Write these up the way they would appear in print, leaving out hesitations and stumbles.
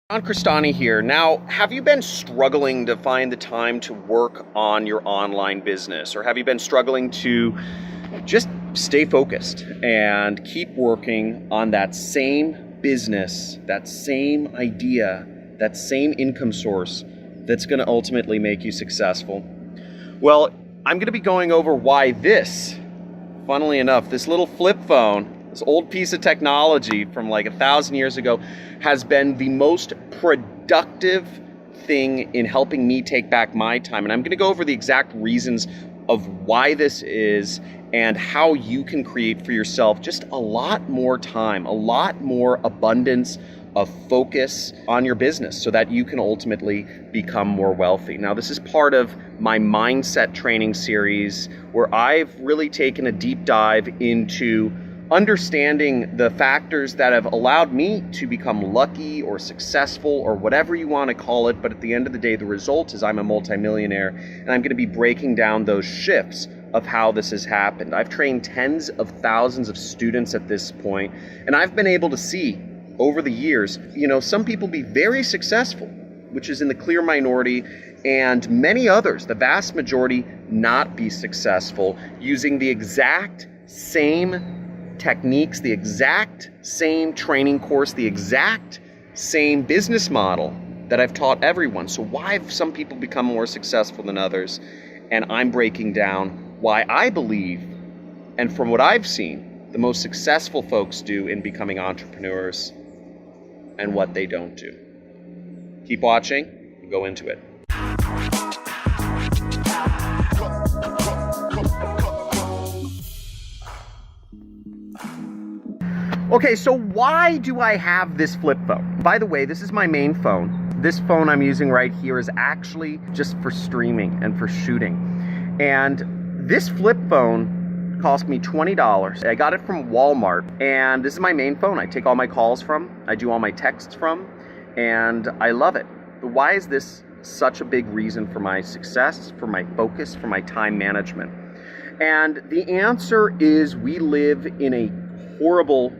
John Crestani here. Now, have you been struggling to find the time to work on your online business? Or have you been struggling to just stay focused and keep working on that same business, that same idea, that same income source that's going to ultimately make you successful? Well, I'm going to be going over why this, funnily enough, this little flip phone, this old piece of technology from like 1,000 years ago, has been the most productive thing in helping me take back my time. And I'm going to go over the exact reasons of why this is and how you can create for yourself just a lot more time, a lot more abundance of focus on your business so that you can ultimately become more wealthy. Now, this is part of my mindset training series where I've really taken a deep dive into understanding the factors that have allowed me to become lucky or successful or whatever you want to call it. But at the end of the day, the result is I'm a multimillionaire, and I'm going to be breaking down those shifts of how this has happened. I've trained tens of thousands of students at this point, and I've been able to see over the years, some people be very successful, which is in the clear minority, and many others, the vast majority, not be successful using the exact same techniques, the exact same training course, the exact same business model that I've taught everyone. So why have some people become more successful than others? And I'm breaking down why I believe, and from what I've seen, the most successful folks do in becoming entrepreneurs and what they don't do. Keep watching and go into it. Okay, so why do I have this flip phone? By the way, this is my main phone. This phone I'm using right here is actually just for streaming and for shooting. And this flip phone cost me $20. I got it from Walmart, and this is my main phone. I take all my calls from, I do all my texts from, and I love it. But why is this such a big reason for my success, for my focus, for my time management? And the answer is we live in a horrible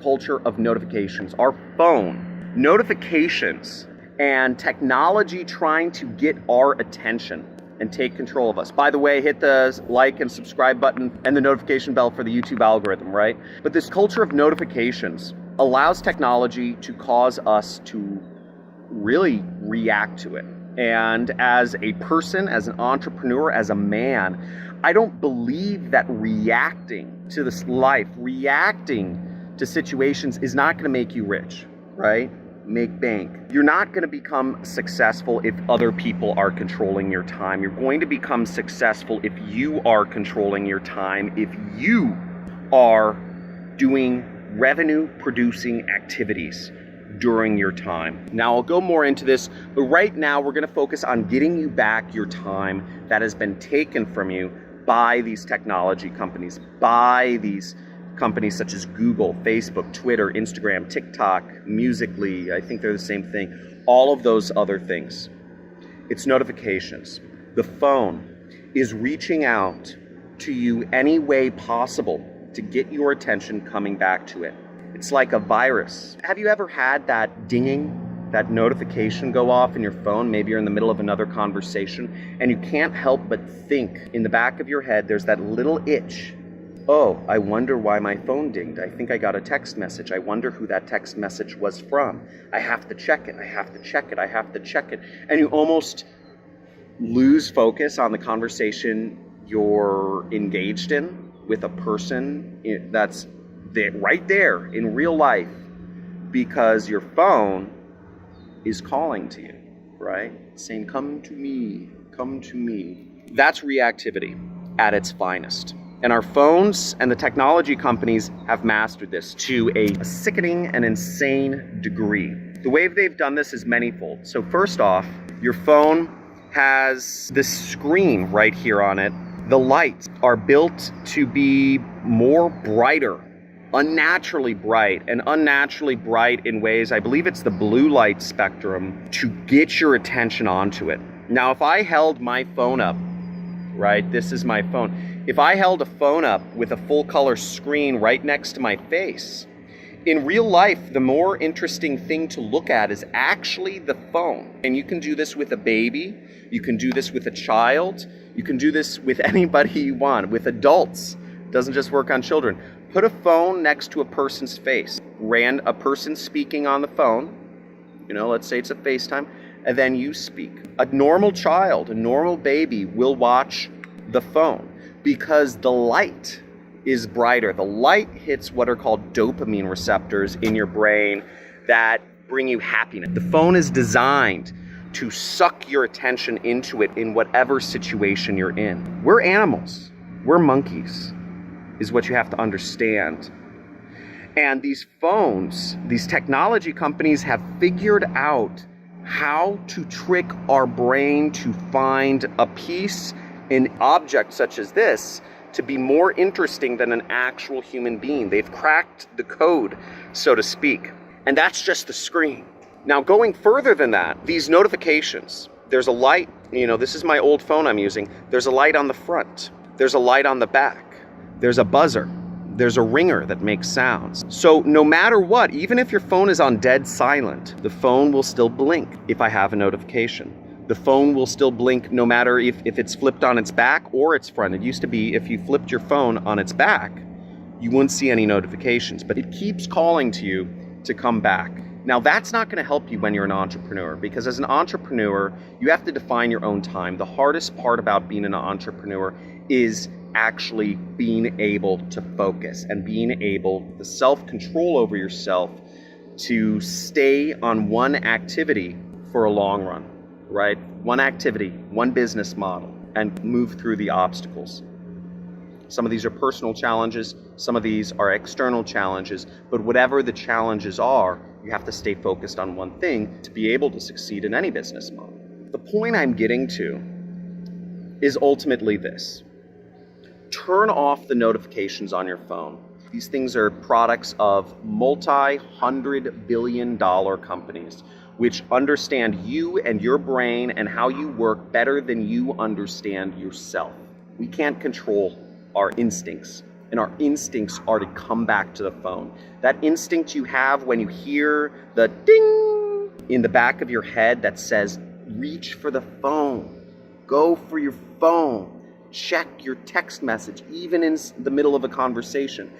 culture of notifications. Our phone, notifications, and technology trying to get our attention and take control of us. By the way, hit the like and subscribe button and the notification bell for the YouTube algorithm, right? But this culture of notifications allows technology to cause us to really react to it. And as a person, as an entrepreneur, as a man, I don't believe that reacting to this life, reacting to situations is not going to make you rich, right? Make bank. You're not going to become successful if other people are controlling your time. You're going to become successful if you are controlling your time, if you are doing revenue producing activities during your time. Now, I'll go more into this, but right now we're going to focus on getting you back your time that has been taken from you by these technology companies, by these companies such as Google, Facebook, Twitter, Instagram, TikTok, Musical.ly, I think they're the same thing, all of those other things. It's notifications. The phone is reaching out to you any way possible to get your attention coming back to it. It's like a virus. Have you ever had that dinging, that notification go off in your phone? Maybe you're in the middle of another conversation and you can't help but think in the back of your head, there's that little itch. Oh, I wonder why my phone dinged. I think I got a text message. I wonder who that text message was from. I have to check it. I have to check it. I have to check it. And you almost lose focus on the conversation you're engaged in with a person that's right there in real life because your phone is calling to you, right? Saying, come to me, come to me. That's reactivity at its finest. And our phones and the technology companies have mastered this to a sickening and insane degree. The way they've done this is manifold. So first off, your phone has this screen right here on it. The lights are built to be more brighter, unnaturally bright, and unnaturally bright in ways, I believe it's the blue light spectrum, to get your attention onto it. Now, if I held my phone up, right, this is my phone. If I held a phone up with a full color screen right next to my face, In real life, the more interesting thing to look at is actually the phone. And you can do this with a baby, you can do this with a child, you can do this with anybody you want, with adults. It doesn't just work on children. Put a phone next to a person's face. A person speaking on the phone, let's say it's a FaceTime, and then you speak. A normal child, a normal baby will watch the phone because the light is brighter. The light hits what are called dopamine receptors in your brain that bring you happiness. The phone is designed to suck your attention into it in whatever situation you're in. We're animals. We're monkeys, is what you have to understand. And these phones, these technology companies have figured out how to trick our brain to find a piece, an object such as this, to be more interesting than an actual human being. They've cracked the code, so to speak. And that's just the screen. Now, going further than that, these notifications, there's a light, this is my old phone I'm using. There's a light on the front. There's a light on the back. There's a buzzer. There's a ringer that makes sounds. So no matter what, even if your phone is on dead silent, the phone will still blink if I have a notification. The phone will still blink no matter if it's flipped on its back or its front. It used to be if you flipped your phone on its back, you wouldn't see any notifications, but it keeps calling to you to come back. Now, that's not going to help you when you're an entrepreneur, because as an entrepreneur, you have to define your own time. The hardest part about being an entrepreneur is actually being able to focus and being able, the self-control over yourself to stay on one activity for a long run. Right? One activity, one business model, and move through the obstacles. Some of these are personal challenges, some of these are external challenges, but whatever the challenges are, you have to stay focused on one thing to be able to succeed in any business model. The point I'm getting to is ultimately this. Turn off the notifications on your phone. These things are products of multi-hundred-billion-dollar companies which understand you and your brain and how you work better than you understand yourself. We can't control our instincts, and our instincts are to come back to the phone. That instinct you have when you hear the ding in the back of your head that says, reach for the phone, go for your phone, check your text message, even in the middle of a conversation.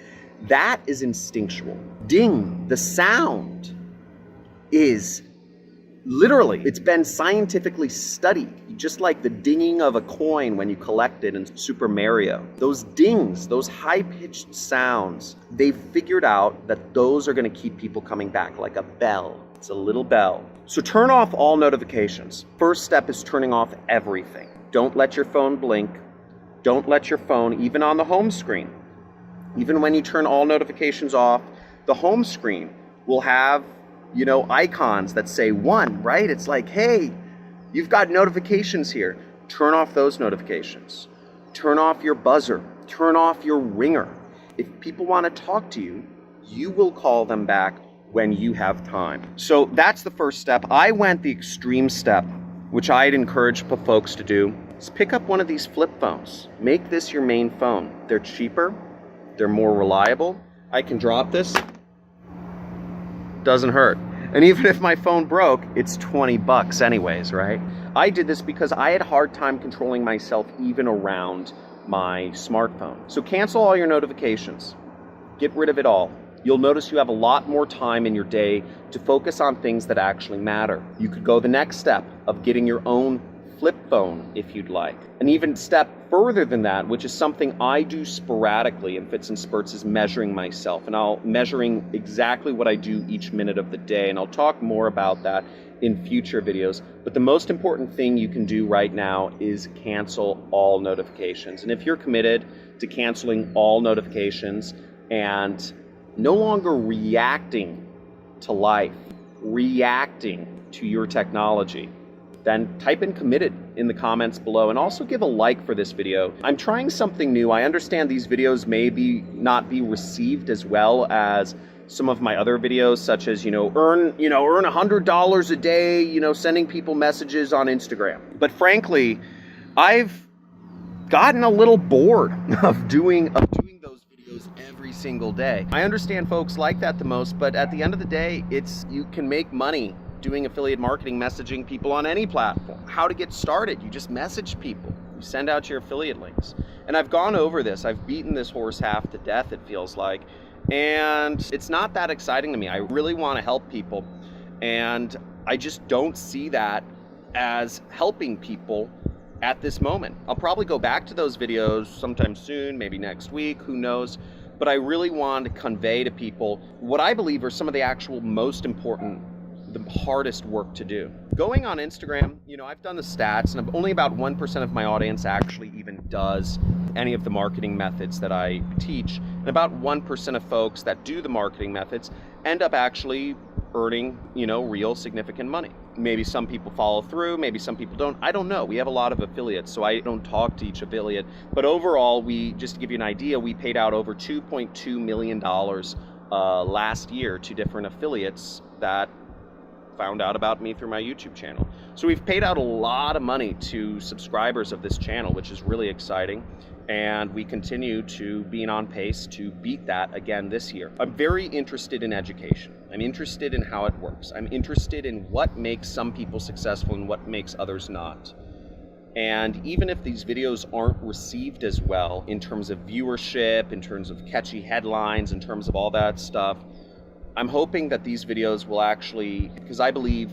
That is instinctual. Ding, the sound, is literally, it's been scientifically studied, just like the dinging of a coin when you collect it in Super Mario. Those dings, those high-pitched sounds, they've figured out that those are going to keep people coming back, like a bell. It's a little bell. So turn off all notifications. First step is turning off everything. Don't let your phone blink. Don't let your phone, even on the home screen. Even when you turn all notifications off, the home screen will have icons that say 1, right? It's like, hey, you've got notifications here. Turn off those notifications. Turn off your buzzer. Turn off your ringer. If people want to talk to you, you will call them back when you have time. So that's the first step. I went the extreme step, which I'd encourage folks to do, is pick up one of these flip phones. Make this your main phone. They're cheaper. They're more reliable. I can drop this. Doesn't hurt. And even if my phone broke, it's $20 anyways, right? I did this because I had a hard time controlling myself even around my smartphone. So cancel all your notifications. Get rid of it all. You'll notice you have a lot more time in your day to focus on things that actually matter. You could go the next step of getting your own flip phone if you'd like. And even step further than that, which is something I do sporadically in fits and spurts, is measuring myself. And I'll measuring exactly what I do each minute of the day. And I'll talk more about that in future videos. But the most important thing you can do right now is cancel all notifications. And if you're committed to canceling all notifications and no longer reacting to life, reacting to your technology, then type in committed in the comments below, and also give a like for this video. I'm trying something new. I understand these videos may not be received as well as some of my other videos, such as, earn $100 a day, sending people messages on Instagram. But frankly, I've gotten a little bored of doing those videos every every single day. I understand folks like that the most, but at the end of the day, you can make money doing affiliate marketing, messaging people on any platform. How to get started, you just message people. You send out your affiliate links. And I've gone over this. I've beaten this horse half to death, it feels like. And it's not that exciting to me. I really want to help people. And I just don't see that as helping people at this moment. I'll probably go back to those videos sometime soon, maybe next week, who knows. But I really want to convey to people what I believe are some of the actual most important, the hardest work to do. Going on Instagram, I've done the stats, and only about 1% of my audience actually even does any of the marketing methods that I teach. And about 1% of folks that do the marketing methods end up actually earning, real significant money. Maybe some people follow through, maybe some people don't. I don't know. We have a lot of affiliates, so I don't talk to each affiliate. But overall, just to give you an idea, we paid out over $2.2 million last year to different affiliates that found out about me through my YouTube channel. So we've paid out a lot of money to subscribers of this channel, which is really exciting. And we continue to be on pace to beat that again this year. I'm very interested in education. I'm interested in how it works. I'm interested in what makes some people successful and what makes others not. And even if these videos aren't received as well in terms of viewership, in terms of catchy headlines, in terms of all that stuff, I'm hoping that these videos will actually, because I believe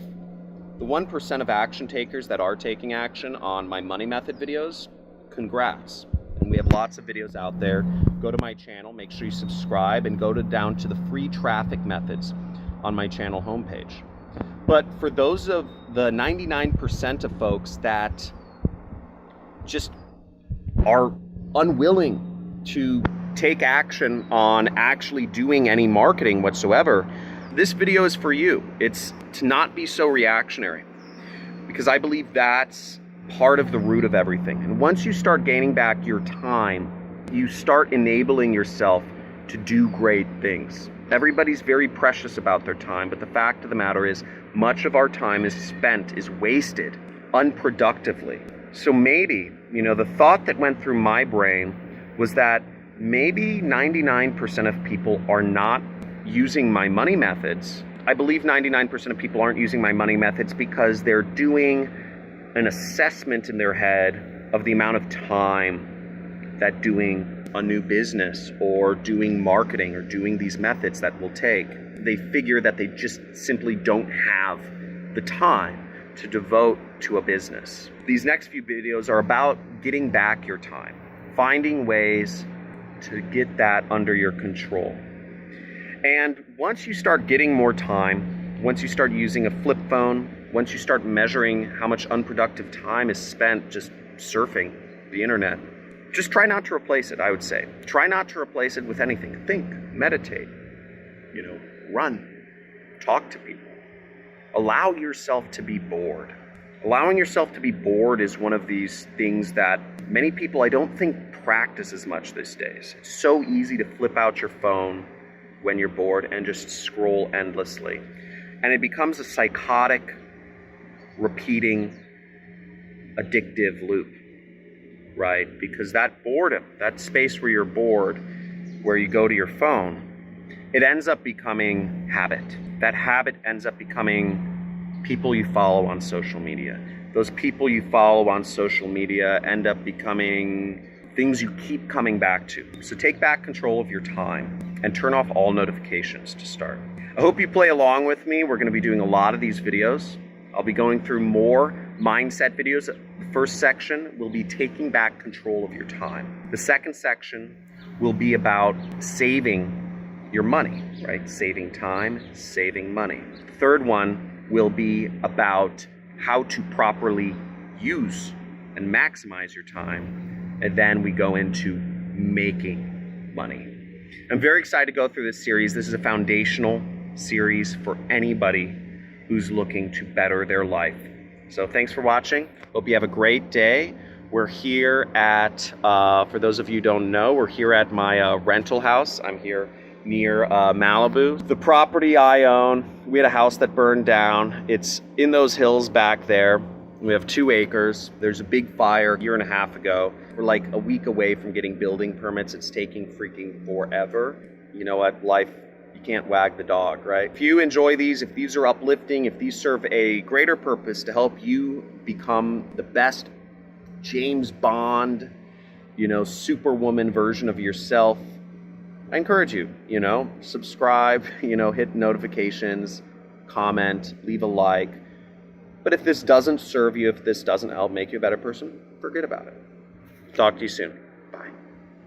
the 1% of action takers that are taking action on my money method videos, congrats. And we have lots of videos out there. Go to my channel, make sure you subscribe, and go down to the free traffic methods on my channel homepage. But for those of the 99% of folks that just are unwilling to take action on actually doing any marketing whatsoever, this video is for you. It's to not be so reactionary, because I believe that's part of the root of everything. And once you start gaining back your time, you start enabling yourself to do great things. Everybody's very precious about their time, but the fact of the matter is much of our time is wasted unproductively. So maybe, the thought that went through my brain was that maybe 99% of people are not using my money methods. I believe 99% of people aren't using my money methods because they're doing an assessment in their head of the amount of time that doing a new business or doing marketing or doing these methods that will take. They figure that they just simply don't have the time to devote to a business. These next few videos are about getting back your time, finding ways to get that under your control. And once you start getting more time, once you start using a flip phone, once you start measuring how much unproductive time is spent just surfing the internet, just try not to replace it, I would say. Try not to replace it with anything. Think, meditate, run, talk to people. Allow yourself to be bored. Allowing yourself to be bored is one of these things that many people, I don't think, practice as much these days. It's so easy to flip out your phone when you're bored and just scroll endlessly. And it becomes a psychotic, repeating, addictive loop, right? Because that boredom, that space where you're bored, where you go to your phone, it ends up becoming habit. That habit ends up becoming people you follow on social media. Those people you follow on social media end up becoming things you keep coming back to. So take back control of your time and turn off all notifications to start. I hope you play along with me. We're going to be doing a lot of these videos. I'll be going through more mindset videos. The first section will be taking back control of your time. The second section will be about saving your money, right? Saving time, saving money. The third one will be about how to properly use and maximize your time. And then we go into making money. I'm very excited to go through this series. This is a foundational series for anybody who's looking to better their life. So thanks for watching. Hope you have a great day. We're here at, for those of you who don't know, we're here at my rental house. I'm here near Malibu. The property I own, we had a house that burned down. It's in those hills back there. We have 2 acres. There's a big fire a year and a half ago. We're like a week away from getting building permits. It's taking freaking forever. You know what? Life, you can't wag the dog, right? If you enjoy these, if these are uplifting, if these serve a greater purpose to help you become the best James Bond, Superwoman version of yourself, I encourage you, subscribe, hit notifications, comment, leave a like. But if this doesn't serve you, if this doesn't help make you a better person, forget about it. Talk to you soon.